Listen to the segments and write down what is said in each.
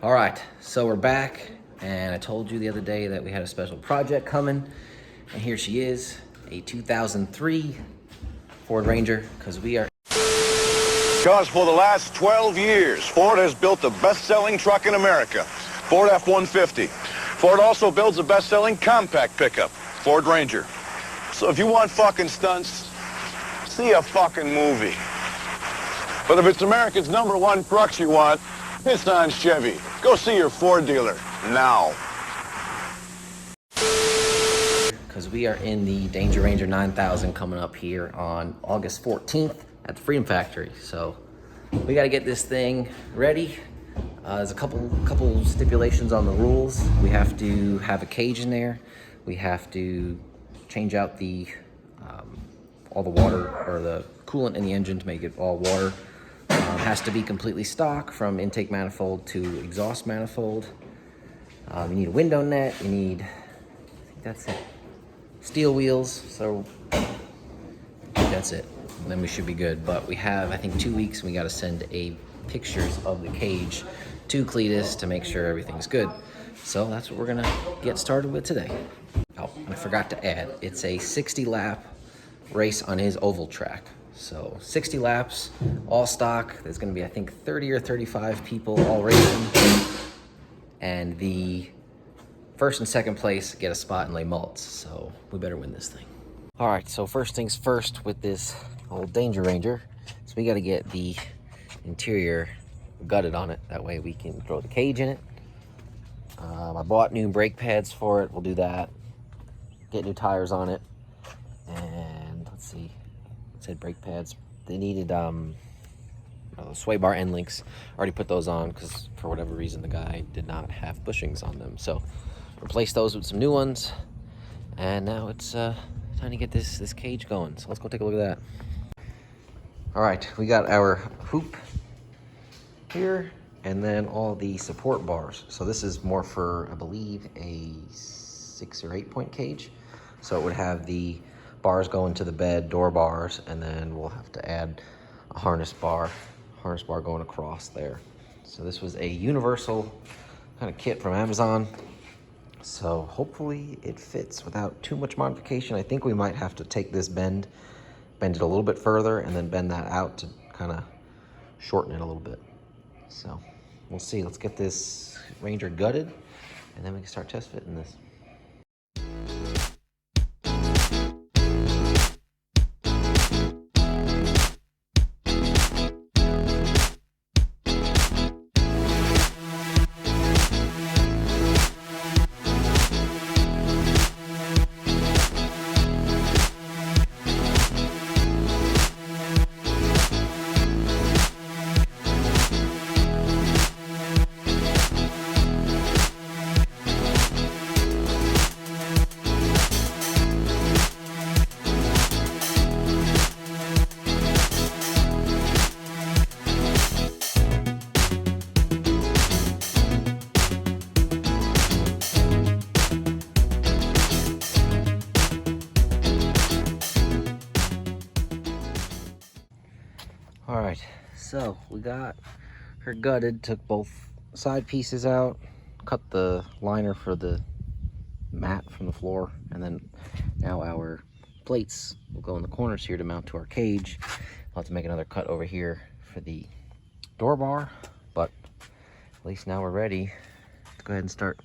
All right, so we're back, and I told you the other day that we had a special project coming, and here she is, a 2003 Ford Ranger, because we are... Because for the last 12 years, Ford has built the best-selling truck in America, Ford F-150. Ford also builds the best-selling compact pickup, Ford Ranger. So if you want fucking stunts, see a fucking movie. But if it's America's #1 trucks you want, it's on Chevy. Go see your Ford dealer now. Because we are in the Danger Ranger 9000 coming up here on August 14th at the Freedom Factory. So we got to get this thing ready. There's a couple stipulations on the rules. We have to have a cage in there. We have to change out the all the water or the coolant in the engine to make it all water. Has to be completely stock from intake manifold to exhaust manifold. You need a window net. You need, I think that's it, steel wheels. So that's it. And then we should be good. But we have, I think, 2 weeks. And we got to send pictures of the cage to Cleetus to make sure everything's good. So that's what we're gonna get started with today. Oh, and I forgot to add, it's a 60-lap race on his oval track. So 60 laps, all stock. There's gonna be, I think, 30 or 35 people all racing. And the first and second place get a spot and lay mults. So we better win this thing. All right, so first things first with this old Danger Ranger. So we gotta get the interior gutted on it. That way we can throw the cage in it. I bought new brake pads for it. We'll do that. Get new tires on it. And let's see. It said brake pads. They needed sway bar end links. Already put those on because for whatever reason the guy did not have bushings on them. So replace those with some new ones. And now it's time to get this cage going. So let's go take a look at that. All right, we got our hoop here and then all the support bars. So this is more for, I believe, a 6 or 8 point cage. So it would have the bars going to the bed, door bars, and then we'll have to add a harness bar going across there. So this was a universal kind of kit from Amazon. So hopefully it fits without too much modification. I think we might have to take this bend it a little bit further and then bend that out to kind of shorten it a little bit. So we'll see. Let's get this Ranger gutted and then we can start test fitting this. All right, so we got her gutted, took both side pieces out, cut the liner for the mat from the floor, and then now our plates will go in the corners here to mount to our cage. I'll have to make another cut over here for the door bar, but at least now we're ready to go ahead and start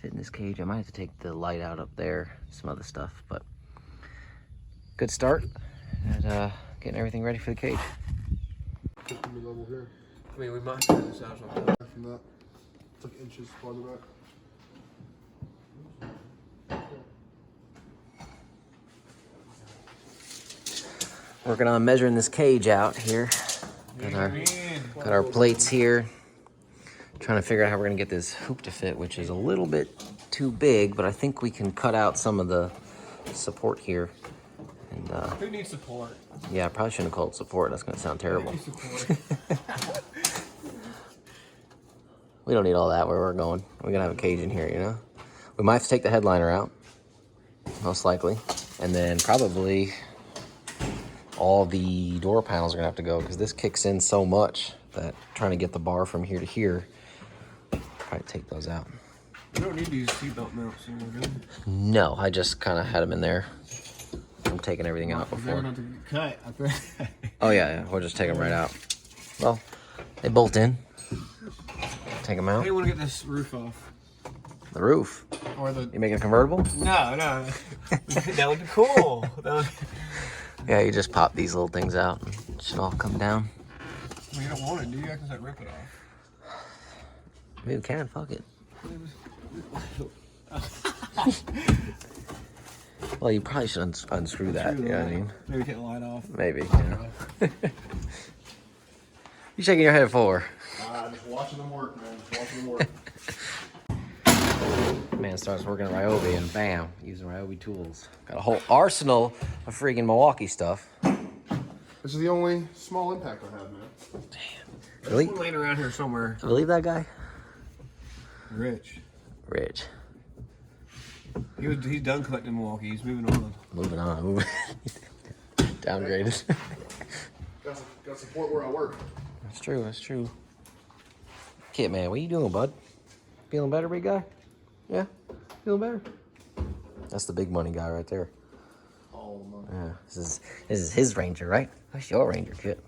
fitting this cage. I might have to take the light out up there, some other stuff, but good start at getting everything ready for the cage. Level here. I mean, we might have this out on top. From that, it's like inches farther back. Working on measuring this cage out here. Got our plates here. Trying to figure out how we're gonna get this hoop to fit, which is a little bit too big, but I think we can cut out some of the support here. And Who needs support? yeah, I probably shouldn't have called it support. That's gonna sound terrible. We don't need all that where we're going. We're gonna have a cage in here, you know? We might have to take the headliner out, most likely. And then probably all the door panels are gonna have to go because this kicks in so much that trying to get the bar from here to here Probably take those out. We don't need these seatbelt mounts anymore, do we? No, I just kind of had them in there. I'm taking everything out They're before. not to get cut, I think. Oh yeah, we'll just take them right out. Well, they bolt in. Take them I out. didn't want to get this roof off. The roof. Or the... You making a convertible? No. That would be cool. That would... Yeah, you just pop these little things out and it should all come down. Well, you don't want it, do you? I can rip it off. Maybe we can, fuck it. Well, you probably should unscrew that, you know what I mean? Maybe take the light off. Maybe, yeah. You shaking your head for? Just watching them work, man. Just watching them work. Man starts working at Ryobi and bam, using Ryobi tools. Got a whole arsenal of freaking Milwaukee stuff. This is the only small impact I have, man. Damn. Really? One laying around here somewhere. Believe that guy? Rich. Rich. He's done collecting Milwaukee. He's moving on. Moving on. Downgraded. Got support where I work. That's true, that's true. Kit man, what you doing, bud? Feeling better, big guy? Yeah? Feeling better? That's the big money guy right there. Oh, man. Yeah, this is his Ranger, right? That's your Ranger, Kit.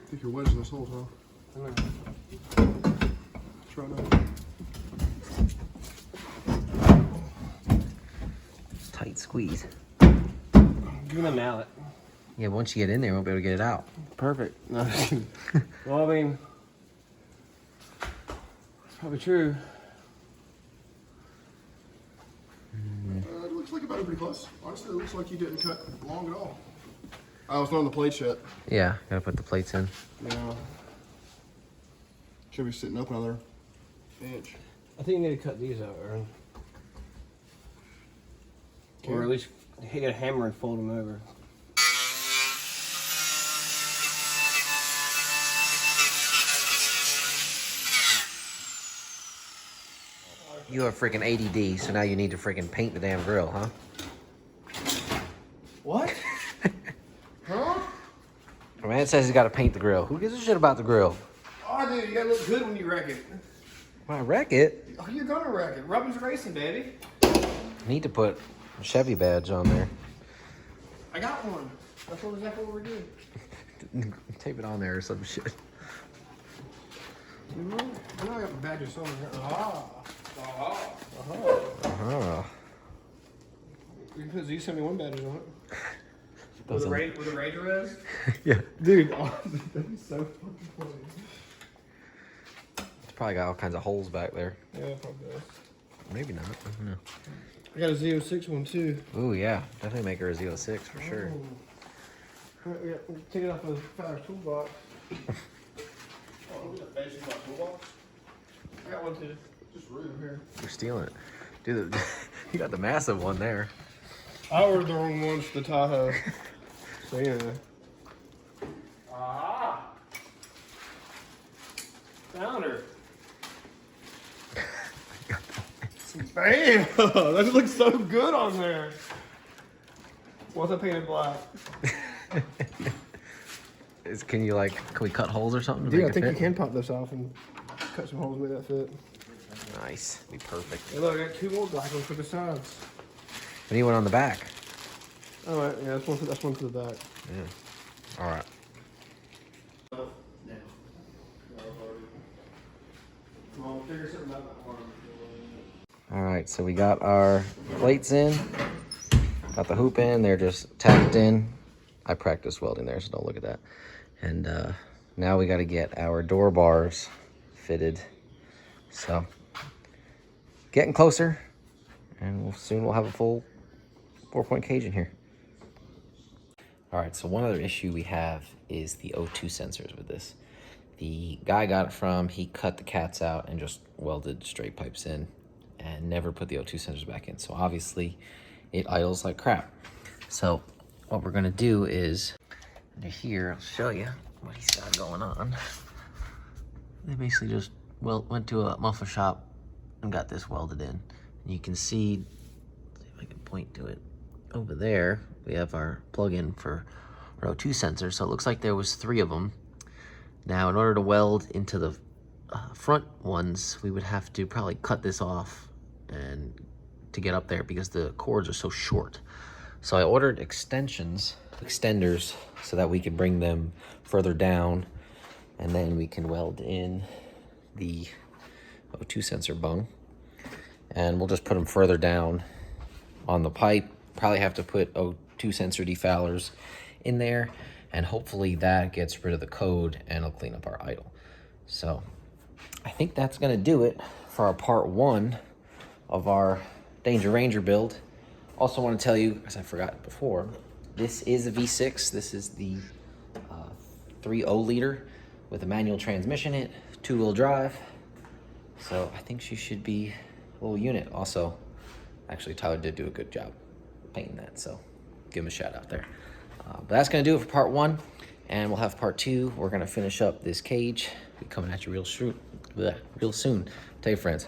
I think you're wedging this hole, huh? Try that. Tight squeeze. Give him a mallet. Yeah, once you get in there, you won't be able to get it out. Perfect. No. Well, I mean, it's probably true. It looks like it better be close. Honestly, it looks like you didn't cut long at all. I was not on the plates yet. Yeah, gotta put the plates in. Yeah. Should be sitting up another inch. I think you need to cut these out, Aaron. Or at least hit a hammer and fold them over. You have freaking ADD, so now you need to freaking paint the damn grill, huh? What? Huh? My man says he's got to paint the grill. Who gives a shit about the grill? Oh, dude, you gotta look good when you wreck it. When I wreck it, Oh, you're gonna wreck it. Rubber's racing, baby. I need to put a Chevy badge on there. I got one. That's exactly what we're doing. Tape it on there or some shit. I know I got the badges somewhere here. You can put Z71 badges on it. Those Where the Ranger is? Yeah. Dude, that'd be so fucking funny. It's probably got all kinds of holes back there. Yeah, probably does. Maybe not. I don't know. I got a Z06 one too. Ooh, yeah. Definitely make her a Z06 for sure. Alright, we got take it off the Father's toolbox. Oh, we got basic toolbox. I got one too. Just rude here. We're stealing it. Dude, You got the massive one there. I ordered the wrong ones for the Tahoe. So, yeah. Ah! Found her. Bam! That looks so good on there. What's that painted black? Can we cut holes or something? To Dude, make I it think you fit? can pop this off and cut some holes and make that fit. Nice, be perfect. Hey, look, I got 2 more black ones for the sides. We need one on the back. All right, yeah, that's one for the back. Yeah. All right. All right, so we got our plates in, got the hoop in, they're just tacked in. I practiced welding there, so don't look at that. And now we got to get our door bars fitted. So, getting closer, and soon we'll have a full 4-point cage in here. All right, so one other issue we have is the O2 sensors with this. The guy got it from, he cut the cats out and just welded straight pipes in and never put the O2 sensors back in. So obviously it idles like crap. So what we're gonna do is, under here, I'll show you what he's got going on. They basically just went to a muffler shop and got this welded in. And you can see if I can point to it, over there we have our plug-in for our O2 sensor. So it looks like there was 3 of them. Now, in order to weld into the front ones, we would have to probably cut this off and to get up there because the cords are so short. So I ordered extenders, so that we could bring them further down, and then we can weld in the O2 sensor bung. And we'll just put them further down on the pipe. Probably have to put O2 sensor defowlers in there, and hopefully that gets rid of the code and it'll clean up our idle. So I think that's gonna do it for our part 1 of our Danger Ranger build. Also want to tell you, as I forgot before, this is a V6. This is the 3.0 liter with a manual transmission in it, 2-wheel drive. So I think she should be a little unit. Also, actually Tyler did do a good job painting that, so give him a shout out there. But that's gonna do it for part 1, and we'll have part 2. We're gonna finish up this cage. Be coming at you real soon. Tell your friends.